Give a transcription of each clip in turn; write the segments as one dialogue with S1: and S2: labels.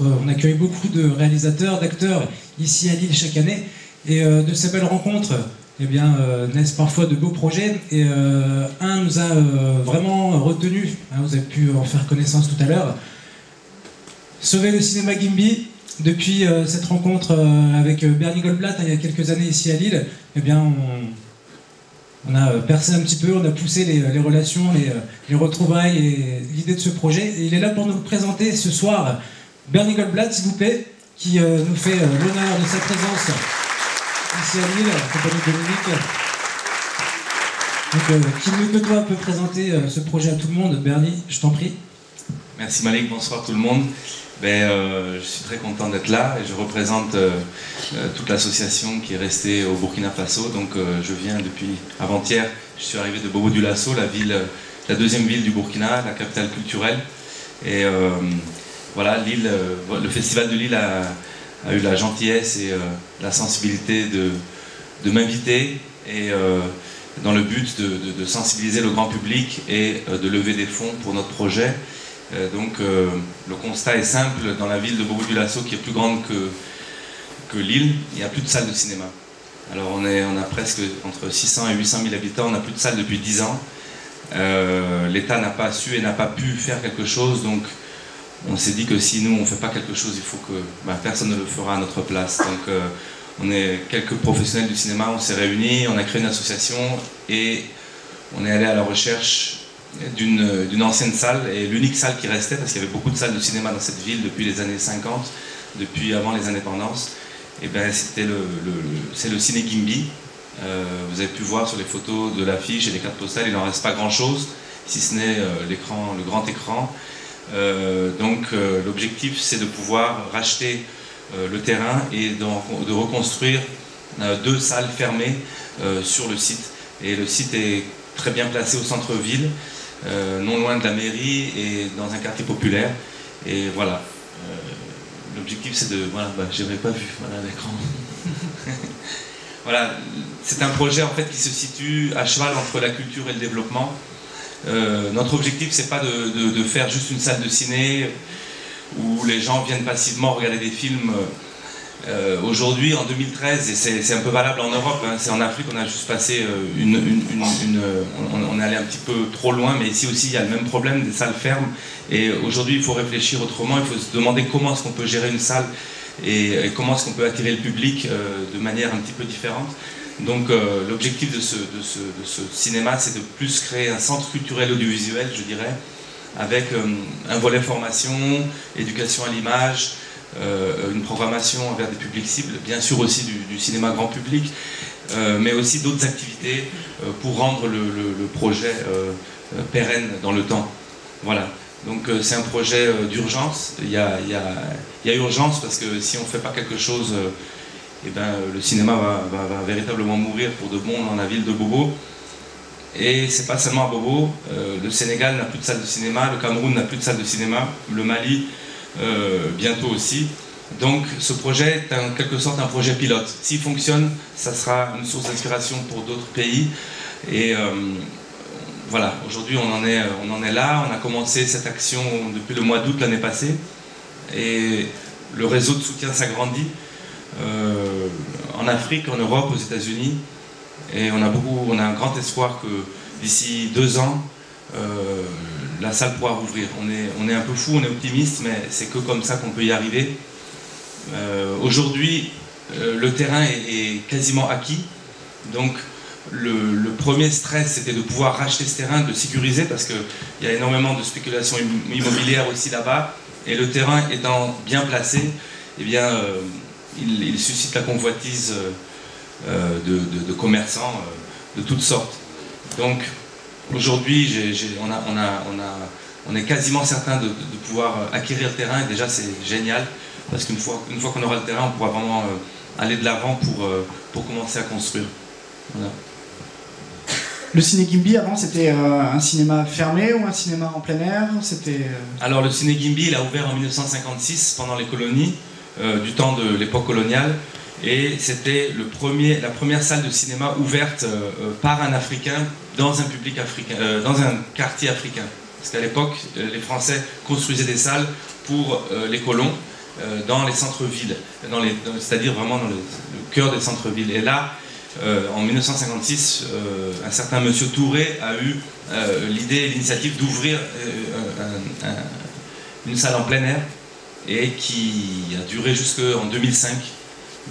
S1: On accueille beaucoup de réalisateurs, d'acteurs ici à Lille chaque année. Et de ces belles rencontres, eh bien, naissent parfois de beaux projets. Et un nous a vraiment retenu, hein, vous avez pu en faire connaissance tout à l'heure. Sauver le cinéma Gimby. Depuis cette rencontre avec Bernie Goldblatt, il y a quelques années ici à Lille, eh bien, on a percé un petit peu, on a poussé les relations, les retrouvailles et l'idée de ce projet. Et il est là pour nous présenter ce soir Bernie Goldblatt, s'il vous plaît, qui nous fait l'honneur de sa présence ici à Lille, en compagnie de Dominique. Donc, qui mieux que toi peut présenter ce projet à tout le monde? Bernie, je t'en prie.
S2: Merci Malik, bonsoir tout le monde. Je suis très content d'être là et je représente toute l'association qui est restée au Burkina Faso. Donc je viens depuis avant-hier, je suis arrivé de Bobo Dioulasso, la deuxième ville du Burkina, la capitale culturelle. Et voilà, Lille, le festival de Lille a eu la gentillesse et la sensibilité de m'inviter et dans le but de sensibiliser le grand public et de lever des fonds pour notre projet. Donc le constat est simple, dans la ville de Bobo Dioulasso qui est plus grande que Lille, il n'y a plus de salle de cinéma. Alors on a presque entre 600 et 800 000 habitants, on n'a plus de salle depuis 10 ans. L'État n'a pas su et n'a pas pu faire quelque chose, donc on s'est dit que si nous on ne fait pas quelque chose, il faut que personne ne le fera à notre place. Donc on est quelques professionnels du cinéma, on s'est réunis, on a créé une association et on est allé à la recherche d'une ancienne salle, et l'unique salle qui restait, parce qu'il y avait beaucoup de salles de cinéma dans cette ville depuis les années 50, depuis avant les indépendances, et c'est le ciné Gimby. Vous avez pu voir sur les photos de l'affiche et les cartes postales, il n'en reste pas grand chose, si ce n'est le grand écran. Donc l'objectif c'est de pouvoir racheter le terrain et de reconstruire 2 salles fermées sur le site. Et le site est très bien placé au centre-ville, non loin de la mairie et dans un quartier populaire. Et voilà, l'objectif c'est de... Voilà, j'avais pas vu, voilà l'écran. Voilà, c'est un projet en fait qui se situe à cheval entre la culture et le développement. Notre objectif c'est pas de faire juste une salle de ciné où les gens viennent passivement regarder des films. Aujourd'hui, en 2013, et c'est un peu valable en Europe, hein, c'est en Afrique, on a juste passé on est allé un petit peu trop loin, mais ici aussi il y a le même problème, des salles fermes. Et aujourd'hui, il faut réfléchir autrement, il faut se demander comment est-ce qu'on peut gérer une salle et comment est-ce qu'on peut attirer le public de manière un petit peu différente. Donc l'objectif de ce cinéma, c'est de plus créer un centre culturel audiovisuel, je dirais, avec un volet formation, éducation à l'image, une programmation envers des publics cibles, bien sûr aussi du cinéma grand public, mais aussi d'autres activités pour rendre le projet pérenne dans le temps. Voilà, donc c'est un projet d'urgence. Il y a urgence parce que si on ne fait pas quelque chose, le cinéma va véritablement mourir pour de bon dans la ville de Bobo. Et c'est pas seulement à Bobo, le Sénégal n'a plus de salle de cinéma, le Cameroun n'a plus de salle de cinéma, le Mali bientôt aussi. Donc ce projet est en quelque sorte un projet pilote. S'il fonctionne, ça sera une source d'inspiration pour d'autres pays. Et voilà, aujourd'hui on en est là. On a commencé cette action depuis le mois d'août l'année passée. Et le réseau de soutien s'agrandit en Afrique, en Europe, aux États-Unis. Et on a un grand espoir que d'ici 2 ans, la salle pourra rouvrir. On est un peu fou, on est optimiste, mais c'est que comme ça qu'on peut y arriver. Aujourd'hui, le terrain est quasiment acquis. Donc le premier stress, c'était de pouvoir racheter ce terrain, de le sécuriser, parce qu'il y a énormément de spéculation immobilière aussi là-bas. Et le terrain étant bien placé, eh bien, il suscite la convoitise de commerçants de toutes sortes. Donc aujourd'hui, on est quasiment certain de pouvoir acquérir le terrain, et déjà c'est génial, parce qu'une fois qu'on aura le terrain, on pourra vraiment aller de l'avant pour commencer à construire. Voilà.
S3: Le ciné Gimby, avant, c'était un cinéma fermé ou un cinéma en plein air?
S2: Alors le ciné Gimby, il a ouvert en 1956, pendant les colonies, du temps de l'époque coloniale. Et c'était la première salle de cinéma ouverte par un Africain dans un public africain, dans un quartier africain. Parce qu'à l'époque, les Français construisaient des salles pour les colons, dans les centres-villes, c'est-à-dire vraiment dans le cœur des centres-villes. Et là, en 1956, un certain monsieur Touré a eu l'idée et l'initiative d'ouvrir une salle en plein air et qui a duré jusqu'en 2005.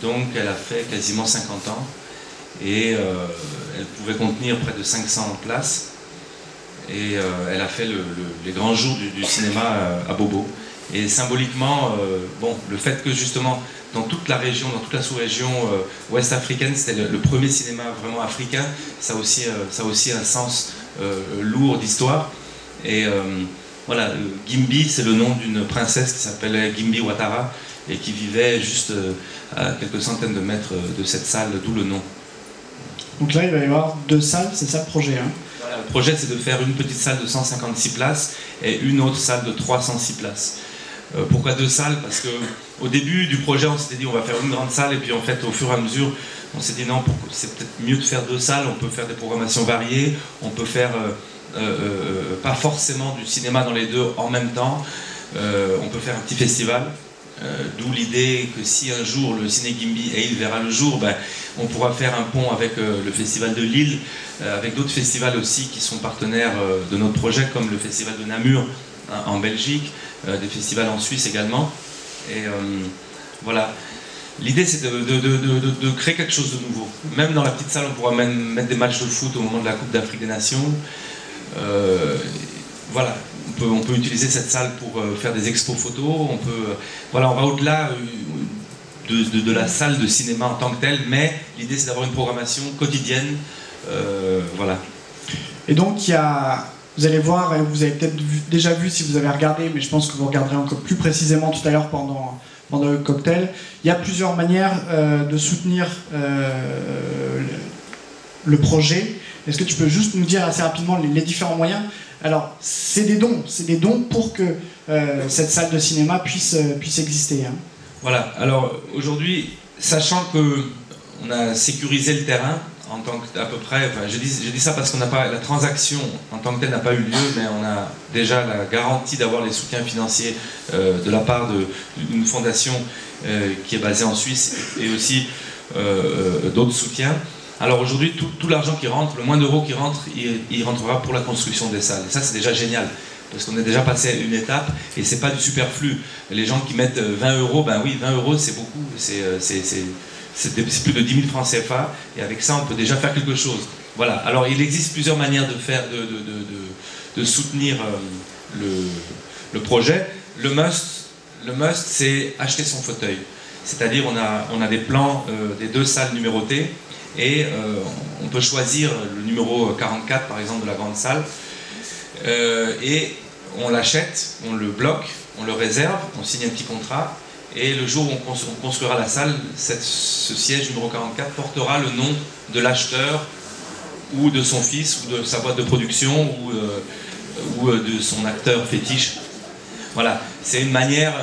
S2: Donc elle a fait quasiment 50 ans et elle pouvait contenir près de 500 places. Et elle a fait les grands jours du cinéma à Bobo. Et symboliquement, bon, le fait que justement dans toute la région, dans toute la sous-région ouest africaine, c'était le premier cinéma vraiment africain, ça a aussi un sens lourd d'histoire. Et voilà, Gimbi, c'est le nom d'une princesse qui s'appelait Gimbi Ouattara et qui vivait juste à quelques centaines de mètres de cette salle, d'où le nom.
S3: Donc là, il va y avoir 2 salles, c'est ça le projet, hein?
S2: Voilà, le projet, c'est de faire une petite salle de 156 places et une autre salle de 306 places. Pourquoi 2 salles? Parce qu'au début du projet, on s'était dit on va faire une grande salle, et puis en fait, au fur et à mesure, on s'est dit non, c'est peut-être mieux de faire 2 salles, on peut faire des programmations variées, on peut faire pas forcément du cinéma dans les deux en même temps, on peut faire un petit festival. D'où l'idée que si un jour le Ciné Gimbi et il verra le jour, ben, on pourra faire un pont avec le festival de Lille, avec d'autres festivals aussi qui sont partenaires de notre projet, comme le festival de Namur en Belgique, des festivals en Suisse également. Et voilà, l'idée c'est de créer quelque chose de nouveau. Même dans la petite salle, on pourra même mettre des matchs de foot au moment de la Coupe d'Afrique des Nations. Voilà, on peut utiliser cette salle pour faire des expos photos, voilà, on va au-delà de la salle de cinéma en tant que telle, mais l'idée c'est d'avoir une programmation quotidienne, voilà.
S3: Et donc vous allez voir, et vous avez peut-être déjà vu si vous avez regardé, mais je pense que vous regarderez encore plus précisément tout à l'heure pendant le cocktail, il y a plusieurs manières de soutenir le projet. Est-ce que tu peux juste nous dire assez rapidement les différents moyens? Alors, c'est des dons pour que cette salle de cinéma puisse exister, hein.
S2: Voilà, alors aujourd'hui, sachant qu'on a sécurisé le terrain en tant que, à peu près, enfin, je dis ça parce qu'on n'a pas, la transaction en tant que telle n'a pas eu lieu, mais on a déjà la garantie d'avoir les soutiens financiers de la part d'une fondation qui est basée en Suisse et aussi d'autres soutiens. Alors aujourd'hui, tout l'argent qui rentre, le moins d'euros qui rentre, il rentrera pour la construction des salles. Et ça, c'est déjà génial, parce qu'on est déjà passé à une étape, et c'est pas du superflu. Les gens qui mettent 20 euros, ben oui, 20 euros, c'est beaucoup, c'est plus de 10 000 francs CFA, et avec ça, on peut déjà faire quelque chose. Voilà, alors il existe plusieurs manières de soutenir le projet. Le must, c'est acheter son fauteuil. C'est-à-dire, on a des plans des 2 salles numérotées, et on peut choisir le numéro 44 par exemple de la grande salle et on l'achète, on le bloque, on le réserve, on signe un petit contrat et le jour où on construira la salle, ce siège numéro 44 portera le nom de l'acheteur ou de son fils ou de sa boîte de production ou de son acteur fétiche. Voilà, c'est une manière,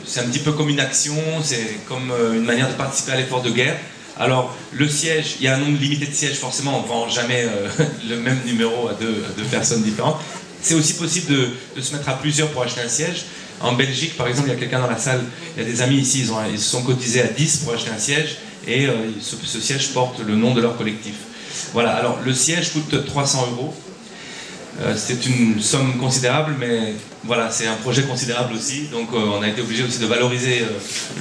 S2: c'est un petit peu comme une action, c'est comme une manière de participer à l'effort de guerre. Alors, le siège, il y a un nombre limité de sièges, forcément, on ne vend jamais le même numéro à deux personnes différentes. C'est aussi possible de se mettre à plusieurs pour acheter un siège. En Belgique, par exemple, il y a quelqu'un dans la salle, il y a des amis ici, ils se sont cotisés à 10 pour acheter un siège, et ce siège porte le nom de leur collectif. Voilà, alors le siège coûte 300 €. C'est une somme considérable, mais voilà, c'est un projet considérable aussi, donc on a été obligé aussi de valoriser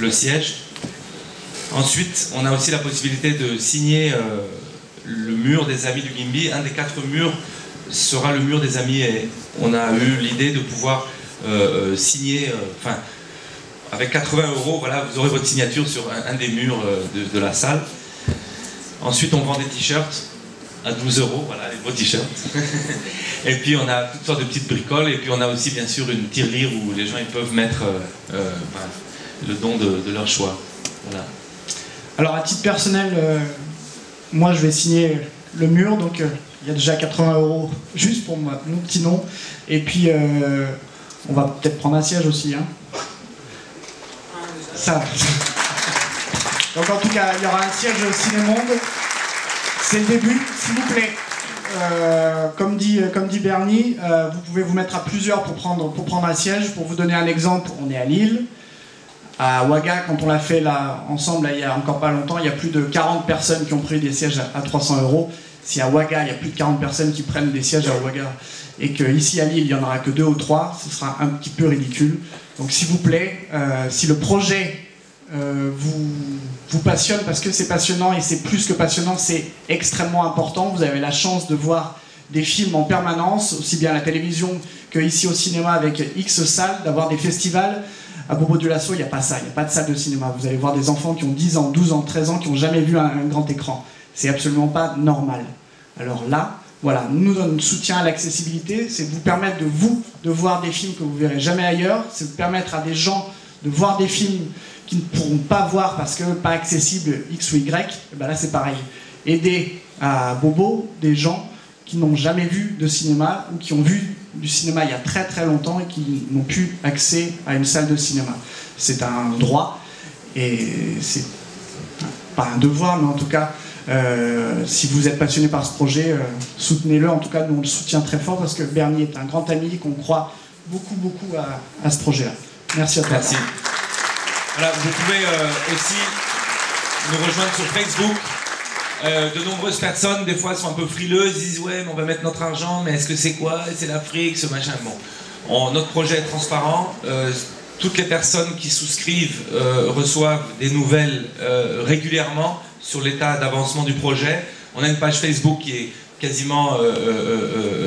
S2: le siège. Ensuite, on a aussi la possibilité de signer le mur des Amis du Gimbi. Un des 4 murs sera le mur des Amis, et on a eu l'idée de pouvoir signer, avec 80 €, voilà, vous aurez votre signature sur un des murs de la salle. Ensuite, on vend des t-shirts à 12 €, voilà, les beaux t-shirts. Et puis on a toutes sortes de petites bricoles, et puis on a aussi bien sûr une tirelire où les gens ils peuvent mettre le don de leur choix. Voilà.
S3: Alors à titre personnel, moi je vais signer le mur, donc il y a déjà 80 € juste pour mon petit nom. Et puis on va peut-être prendre un siège aussi, hein. Ça. Donc en tout cas, il y aura un siège au Ciné-Monde. C'est le début, s'il vous plaît. Comme dit Bernie, vous pouvez vous mettre à plusieurs pour prendre un siège. Pour vous donner un exemple, on est à Lille. À Ouaga, quand on l'a fait là, ensemble, là, il y a encore pas longtemps, il y a plus de 40 personnes qui ont pris des sièges à 300 €. Si à Ouaga, il y a plus de 40 personnes qui prennent des sièges à Ouaga, et qu'ici à Lille, il n'y en aura que 2 ou 3, ce sera un petit peu ridicule. Donc s'il vous plaît, si le projet vous passionne, parce que c'est passionnant, et c'est plus que passionnant, c'est extrêmement important. Vous avez la chance de voir des films en permanence, aussi bien à la télévision que ici au cinéma avec X salles, d'avoir des festivals. À Bobo-Dioulasso, il n'y a pas ça, il n'y a pas de salle de cinéma. Vous allez voir des enfants qui ont 10 ans, 12 ans, 13 ans, qui n'ont jamais vu un grand écran. C'est absolument pas normal. Alors là, voilà, nous donne le soutien à l'accessibilité, c'est vous permettre de voir des films que vous verrez jamais ailleurs, c'est vous permettre à des gens de voir des films qu'ils ne pourront pas voir parce que pas accessibles X ou Y. Et ben là c'est pareil. Aider à Bobo des gens qui n'ont jamais vu de cinéma ou qui ont vu du cinéma il y a très très longtemps et qui n'ont plus accès à une salle de cinéma. C'est un droit et c'est pas un devoir, mais en tout cas, si vous êtes passionné par ce projet, soutenez-le. En tout cas, nous on le soutient très fort parce que Bernie est un grand ami et qu'on croit beaucoup à ce projet-là. Merci à toi.
S2: Merci. Voilà, vous pouvez aussi nous rejoindre sur Facebook. De nombreuses personnes, des fois, sont un peu frileuses, disent ouais, mais on va mettre notre argent, mais est-ce que c'est quoi? C'est l'Afrique, ce machin. Bon, notre projet est transparent. Toutes les personnes qui souscrivent reçoivent des nouvelles régulièrement sur l'état d'avancement du projet. On a une page Facebook qui est quasiment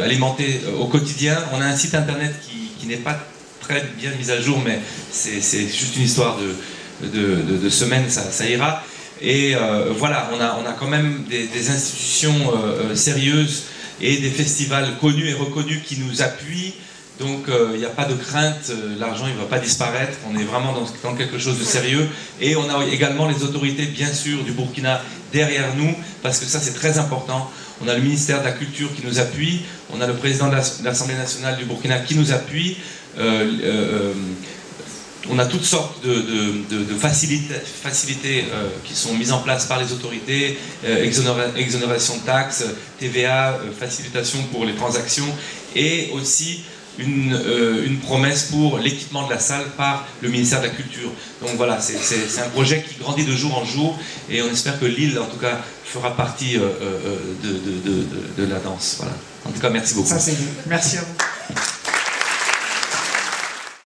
S2: alimentée au quotidien. On a un site internet qui n'est pas très bien mis à jour, mais c'est juste une histoire de semaines, ça ira. Et voilà, on a quand même des institutions sérieuses et des festivals connus et reconnus qui nous appuient. Donc il n'y a pas de crainte, l'argent il ne va pas disparaître, on est vraiment dans quelque chose de sérieux. Et on a également les autorités, bien sûr, du Burkina derrière nous, parce que ça c'est très important. On a le ministère de la Culture qui nous appuie, on a le président de l'Assemblée nationale du Burkina qui nous appuie. On a toutes sortes de facilités qui sont mises en place par les autorités, exonération de taxes, TVA, facilitation pour les transactions, et aussi une promesse pour l'équipement de la salle par le ministère de la Culture. Donc voilà, c'est un projet qui grandit de jour en jour, et on espère que Lille, en tout cas, fera partie de la danse. Voilà. En tout cas, merci beaucoup.
S3: Ça, c'est... Merci à vous.